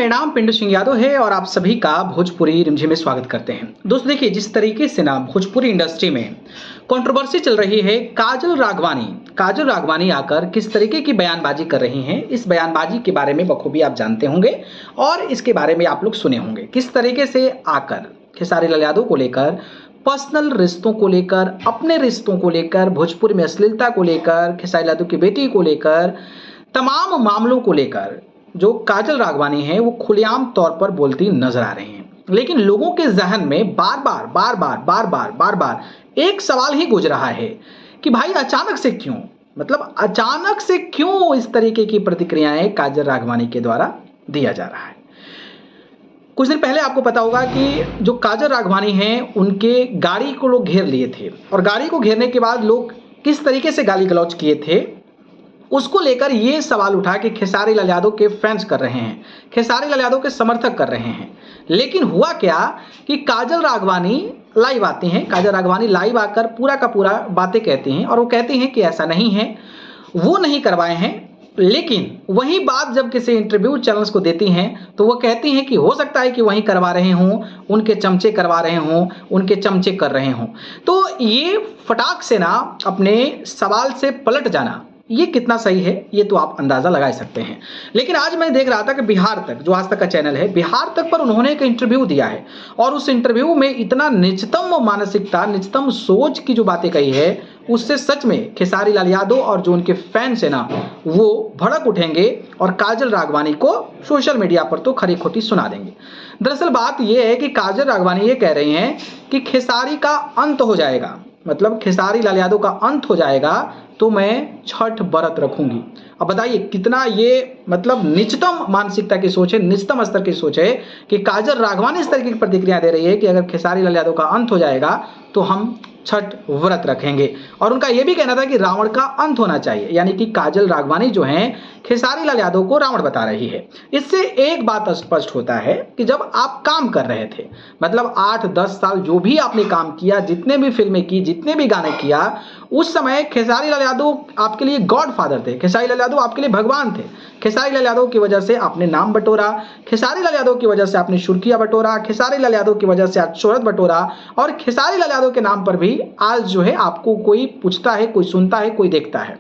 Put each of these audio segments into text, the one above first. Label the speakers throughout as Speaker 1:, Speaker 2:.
Speaker 1: मेरा नाम पिंटू सिंह यादव है और आप सभी का भोजपुरी रिमझिम में स्वागत करते हैं। दोस्तों देखिए, जिस तरीके से ना भोजपुरी इंडस्ट्री में कंट्रोवर्सी चल रही है, काजल राघवानी आकर किस तरीके की बयानबाजी कर रही हैं, इस बयानबाजी के बारे में बखूबी आप जानते होंगे और इसके बारे में आप लोग सुने होंगे। किस तरीके से आकर खेसारी लाल यादव को लेकर, पर्सनल रिश्तों को लेकर, अपने रिश्तों को लेकर, भोजपुरी में अश्लीलता को लेकर, खेसारी लाल यादव की बेटी को लेकर, तमाम मामलों को लेकर जो काजल राघवानी है वो खुलेआम तौर पर बोलती नजर आ रही हैं। लेकिन लोगों के जहन में बार बार एक सवाल ही गुज रहा है कि भाई अचानक से क्यों, मतलब अचानक से क्यों इस तरीके की प्रतिक्रियाएं काजल राघवानी के द्वारा दिया जा रहा है। कुछ दिन पहले आपको पता होगा कि जो काजल राघवानी हैं उनके गाड़ी को लोग घेर लिए थे और गाड़ी को घेरने के बाद लोग किस तरीके से गाली गलौज किए थे उसको लेकर ये सवाल उठा कि खेसारी लाल यादव के फैंस कर रहे हैं, खेसारी लाल यादव के समर्थक कर रहे हैं। लेकिन हुआ क्या कि काजल राघवानी लाइव आती हैं, काजल राघवानी लाइव आकर पूरा का पूरा बातें कहती हैं और वो कहती हैं कि ऐसा नहीं है, वो नहीं करवाए हैं। लेकिन वही बात जब किसी इंटरव्यू चैनल्स को देती हैं तो वो कहती हैं कि हो सकता है कि वही करवा रहे हों, उनके चमचे करवा रहे हों, उनके चमचे कर रहे हों। तो ये फटाक से ना अपने सवाल से पलट जाना, ये कितना सही है ये तो आप अंदाजा लगा सकते हैं। लेकिन आज मैं देख रहा था कि बिहार तक, जो आज तक का चैनल है, बिहार तक पर उन्होंने एक इंटरव्यू दिया है और उस इंटरव्यू में इतना निचतम मानसिकता, निचतम सोच की जो बातें कही है, उससे सच में खेसारी लाल यादव और जो उनके फैंस है ना वो भड़क उठेंगे और काजल राघवानी को सोशल मीडिया पर तो खरी खोटी सुना देंगे। दरअसल बात यह है कि काजल राघवानी ये कह रही हैं कि खेसारी का अंत हो जाएगा, मतलब खेसारी लाल यादव का अंत हो जाएगा तो मैं छठ व्रत रखूंगी। अब बताइए कितना ये मतलब निचतम मानसिकता की सोच है, निचतम स्तर की सोच है कि काजल राघवानी इस तरह की प्रतिक्रिया दे रही है कि अगर खेसारी लाल यादव का अंत हो जाएगा तो हम छठ व्रत रखेंगे। और उनका यह भी कहना था कि रावण का अंत होना चाहिए, यानी कि काजल राघवानी जो हैं खेसारी लाल यादव को रावण बता रही है। इससे एक बात स्पष्ट होता है कि जब आप काम कर रहे थे, मतलब 8-10 साल जो भी आपने काम किया, जितने भी फिल्में की, जितने भी गाने किया, उस समय खेसारी लाल यादव आपके लिए गॉड फादर थे, खेसारी लाल यादव आपके लिए भगवान थे। खेसारी लाल यादव की वजह से आपने नाम बटोरा, खेसारी लाल यादव की वजह से आपने सुर्खियां बटोरा, खेसारी लाल यादव की वजह से आज शोहरत बटोरा और खेसारी लाल यादव के नाम पर भी आज जो है आपको कोई पूछता है, कोई सुनता है, कोई देखता है।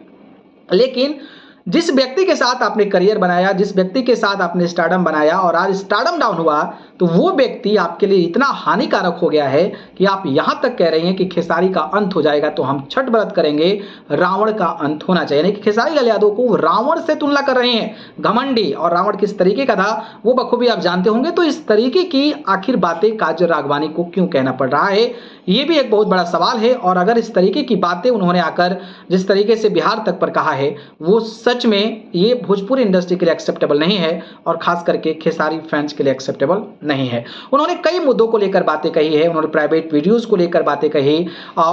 Speaker 1: लेकिन जिस व्यक्ति के साथ आपने करियर बनाया, जिस व्यक्ति के साथ आपने स्टारडम बनाया और आज स्टारडम डाउन हुआ, तो वो व्यक्ति आपके लिए इतना हानिकारक हो गया है कि आप यहां तक कह रहे हैं कि खेसारी का अंत हो जाएगा तो हम छठ व्रत करेंगे, रावण का अंत होना चाहिए। यानी कि खेसारी लाल यादव को रावण से तुलना कर रहे हैं, घमंडी। और रावण किस तरीके का था वो बखूबी आप जानते होंगे। तो इस तरीके की आखिर बातें काजल राघवानी को क्यों कहना पड़ रहा है, ये भी एक बहुत बड़ा सवाल है। और अगर इस तरीके की बातें उन्होंने आकर जिस तरीके से बिहार तक पर कहा है, वो सच में ये भोजपुरी इंडस्ट्री के लिए एक्सेप्टेबल नहीं है और खास करके खेसारी फैंस के लिए एक्सेप्टेबल नहीं है। उन्होंने कई मुद्दों को लेकर बातें कही है, उन्होंने प्राइवेट वीडियोस को लेकर बातें कही।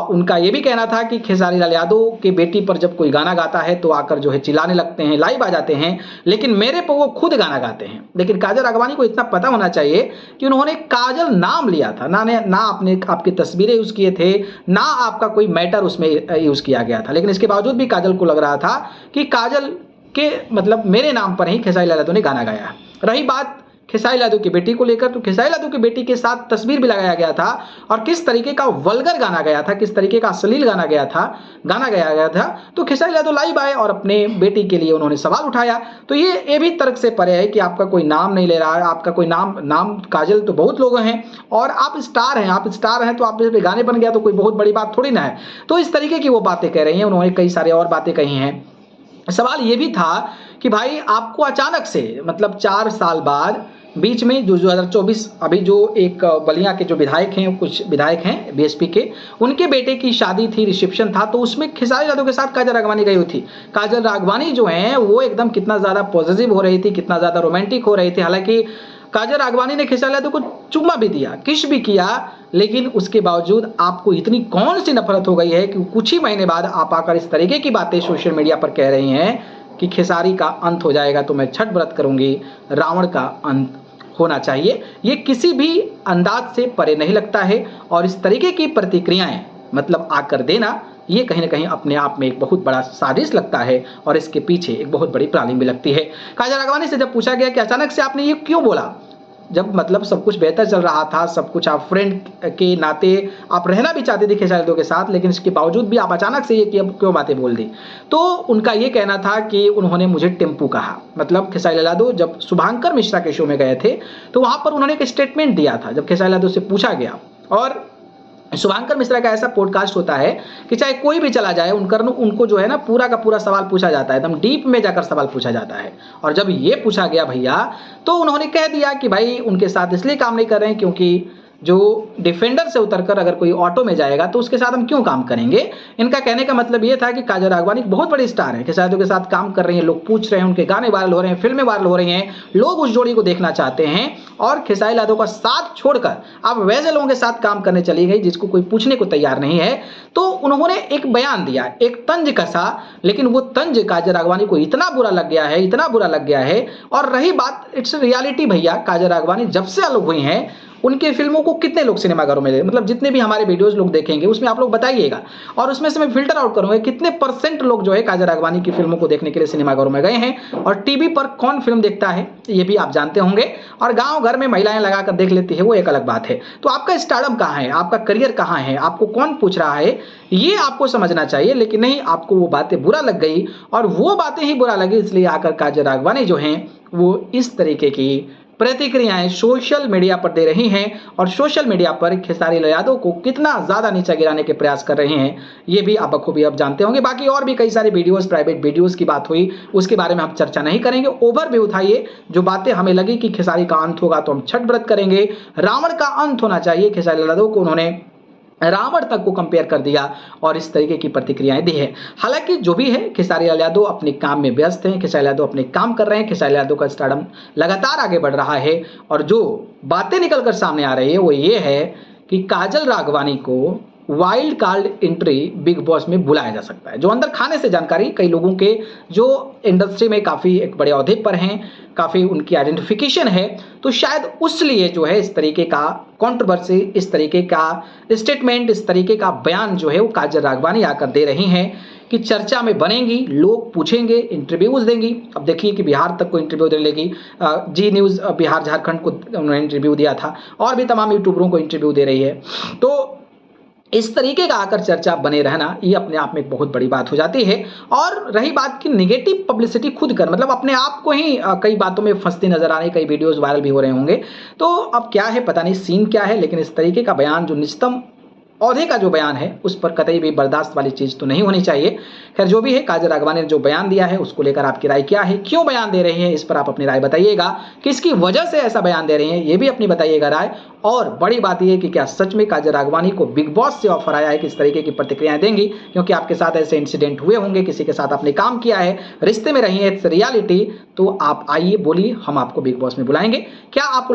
Speaker 1: उनका ये भी कहना था कि खेसारी लाल यादव की बेटी पर जब कोई गाना गाता है तो आकर जो है चिल्लाने लगते हैं, लाइव आ जाते हैं, लेकिन मेरे पर वो खुद गाना गाते हैं। लेकिन काजल राघवानी को इतना पता होना चाहिए कि उन्होंने काजल नाम लिया था, ना आपने आपकी तस्वीरें यूज किए थे, ना आपका कोई मैटर उसमें यूज किया गया था। लेकिन इसके बावजूद भी काजल को लग रहा था कि काजल के मतलब मेरे नाम पर ही खेसारी लाल यादव ने गाना गाया। रही बात खेसारी लाल यादव की बेटी को लेकर, तो खेसारी लाल यादव की बेटी के साथ तस्वीर भी लगाया गया था और किस तरीके का वल्गर गाना गया था, किस तरीके का अश्लील गाना गया था। तो खेसारी लाल यादव लाइव आए और अपने बेटी के लिए उन्होंने सवाल उठाया। तो ये भी तर्क से परे है कि आपका कोई नाम नहीं ले रहा है, आपका कोई नाम काजल तो बहुत लोग हैं और आप स्टार हैं तो आप गाने बन गया तो कोई बहुत बड़ी बात थोड़ी ना है। तो इस तरीके की वो बातें कह रही हैं। उन्होंने कई सारे और बातें कही हैं। सवाल ये भी था कि भाई आपको अचानक से मतलब 4 साल बाद बीच में जो 2024 अभी जो एक बलिया के जो विधायक हैं, कुछ विधायक हैं बीएसपी के, उनके बेटे की शादी थी, रिसेप्शन था, तो उसमें खेसारी यादव के साथ काजल राघवानी गई हुई थी। काजल राघवानी जो है वो एकदम कितना ज़्यादा पॉजिटिव हो रही थी, कितना ज़्यादा रोमांटिक हो रही थी। हालांकि काजल राघवानी ने खेसारी यादव को चुम्मा भी दिया, किस भी किया, लेकिन उसके बावजूद आपको इतनी कौन सी नफरत हो गई है कि कुछ ही महीने बाद आप आकर इस तरीके की बातें सोशल मीडिया पर कह रही हैं कि खेसारी का अंत हो जाएगा तो मैं छठ व्रत करूंगी, रावण का अंत होना चाहिए। ये किसी भी अंदाज से परे नहीं लगता है और इस तरीके की प्रतिक्रियाएं मतलब आकर देना, ये कहीं ना कहीं अपने आप में एक बहुत बड़ा साजिश लगता है और इसके पीछे एक बहुत बड़ी प्लानिंग भी लगती है। काजल राघवानी से जब पूछा गया कि अचानक से आपने ये क्यों बोला, जब मतलब सब कुछ बेहतर चल रहा था, सब कुछ आप फ्रेंड के नाते आप रहना भी चाहते थे खेसारी लाल के साथ, लेकिन इसके बावजूद भी आप अचानक से ये क्यों बातें बोल दी, तो उनका ये कहना था कि उन्होंने मुझे टेम्पू कहा। मतलब खेसारी लाल जब शुभांकर मिश्रा के शो में गए थे तो वहां पर उन्होंने एक स्टेटमेंट दिया था, जब खेसारी लाल से पूछा गया। और शुभांकर मिश्रा का ऐसा पॉडकास्ट होता है कि चाहे कोई भी चला जाए उनको जो है ना पूरा का पूरा सवाल पूछा जाता है, एकदम डीप में जाकर सवाल पूछा जाता है। और जब ये पूछा गया भैया, तो उन्होंने कह दिया कि भाई उनके साथ इसलिए काम नहीं कर रहे हैं क्योंकि जो डिफेंडर से उतरकर अगर कोई ऑटो में जाएगा तो उसके साथ हम क्यों काम करेंगे। इनका कहने का मतलब ये था कि काजल राघवानी बहुत बड़ी स्टार है, खेसारी के साथ काम कर रही हैं, लोग पूछ रहे हैं, उनके गाने वायरल हो रहे हैं, फिल्में वायरल हो रही हैं, लोग उस जोड़ी को देखना चाहते हैं। और खेसारी लाल का साथ छोड़कर अब वैसे लोगों के साथ काम करने चली गई जिसको कोई पूछने को तैयार नहीं है। तो उन्होंने एक बयान दिया, एक तंज कसा, लेकिन वो तंज काजल राघवानी को इतना बुरा लग गया है, इतना बुरा लग गया है। और रही बात, इट्स रियलिटी भैया, काजल राघवानी जब से अलग हुई हैं उनके फिल्मों को कितने लोग सिनेमाघरों में, मतलब जितने भी हमारे वीडियोस लोग देखेंगे उसमें आप लोग बताइएगा, और उसमें से मैं फिल्टर आउट करूंगा कितने % लोग जो है काजल राघवानी की फिल्मों को देखने के लिए सिनेमाघरों में गए हैं। और टीवी पर कौन फिल्म देखता है ये भी आप जानते होंगे, और गांव घर में महिलाएं लगाकर देख लेती है, वो एक अलग बात है। तो आपका स्टारडम कहाँ है, आपका करियर कहाँ है, आपको कौन पूछ रहा है, ये आपको समझना चाहिए। लेकिन नहीं, आपको वो बातें बुरा लग गई, और वो बातें ही बुरा लगी, इसलिए आकर काजल राघवानी जो हैं वो इस तरीके की प्रतिक्रियाएं सोशल मीडिया पर दे रही हैं, और सोशल मीडिया पर खेसारी लाल यादव को कितना ज्यादा नीचा गिराने के प्रयास कर रहे हैं ये भी आप बखूबी अब जानते होंगे। बाकी और भी कई सारे वीडियोस, प्राइवेट वीडियोस की बात हुई, उसके बारे में हम चर्चा नहीं करेंगे। ओवर भी उठाइए, जो बातें हमें लगी कि खेसारी का अंत होगा तो हम छठ व्रत करेंगे, रावण का अंत होना चाहिए, खेसारी लाल यादव को उन्होंने रावण तक को कंपेयर कर दिया और इस तरीके की प्रतिक्रियाएं दी है। हालांकि जो भी है, खेसारी लाल यादव अपने काम में व्यस्त हैं, खेसारी लाल यादव अपने काम कर रहे हैं, खेसारी लाल यादव का स्टारडम लगातार आगे बढ़ रहा है। और जो बातें निकलकर सामने आ रही है वो ये है कि काजल राघवानी को wild card entry big boss में बुलाया जा सकता है। जो अंदर खाने से जानकारी कई लोगों के जो इंडस्ट्री में काफ़ी एक बड़े ओहदे पर हैं, काफ़ी उनकी आइडेंटिफिकेशन है, तो शायद उस लिए जो है इस तरीके का कंट्रोवर्सी, इस तरीके का स्टेटमेंट, इस तरीके का बयान जो है वो काजल राघवानी आकर दे रही हैं कि चर्चा में बनेंगी, लोग पूछेंगे, इंटरव्यूज देंगी। अब देखिए कि बिहार तक को इंटरव्यू दे लेगी, जी न्यूज़ बिहार झारखंड को उन्होंने इंटरव्यू दिया था, और भी तमाम यूट्यूबरों को इंटरव्यू दे रही है। तो इस तरीके का आकर चर्चा बने रहना ये अपने आप में एक बहुत बड़ी बात हो जाती है। और रही बात की नेगेटिव पब्लिसिटी खुद कर, मतलब अपने आप को ही कई बातों में फंसती नजर आ रही, कई वीडियोस वायरल भी हो रहे होंगे। तो अब क्या है पता नहीं सीन क्या है, लेकिन इस तरीके का बयान, जो निष्ठम औहदे का जो बयान है, उस पर कतई भी बर्दाश्त वाली चीज़ तो नहीं होनी चाहिए। खैर जो भी है, काजल राघवानी ने जो बयान दिया है उसको लेकर आपकी राय क्या है, क्यों बयान दे रहे हैं, इस पर आप अपनी राय बताइएगा, किसकी वजह से ऐसा बयान दे रहे हैं ये भी अपनी बताइएगा राय। और बड़ी बात यह है कि क्या सच में काजल राघवानी को बिग बॉस से ऑफर आया है कि इस तरीके की प्रतिक्रियाएं देंगी, क्योंकि आपके साथ ऐसे इंसिडेंट हुए होंगे, किसी के साथ आपने काम किया है, रिश्ते में रही है, इट्स रियलिटी। तो आप आइए, बोलिए, हम आपको बिग बॉस में बुलाएंगे। क्या आपको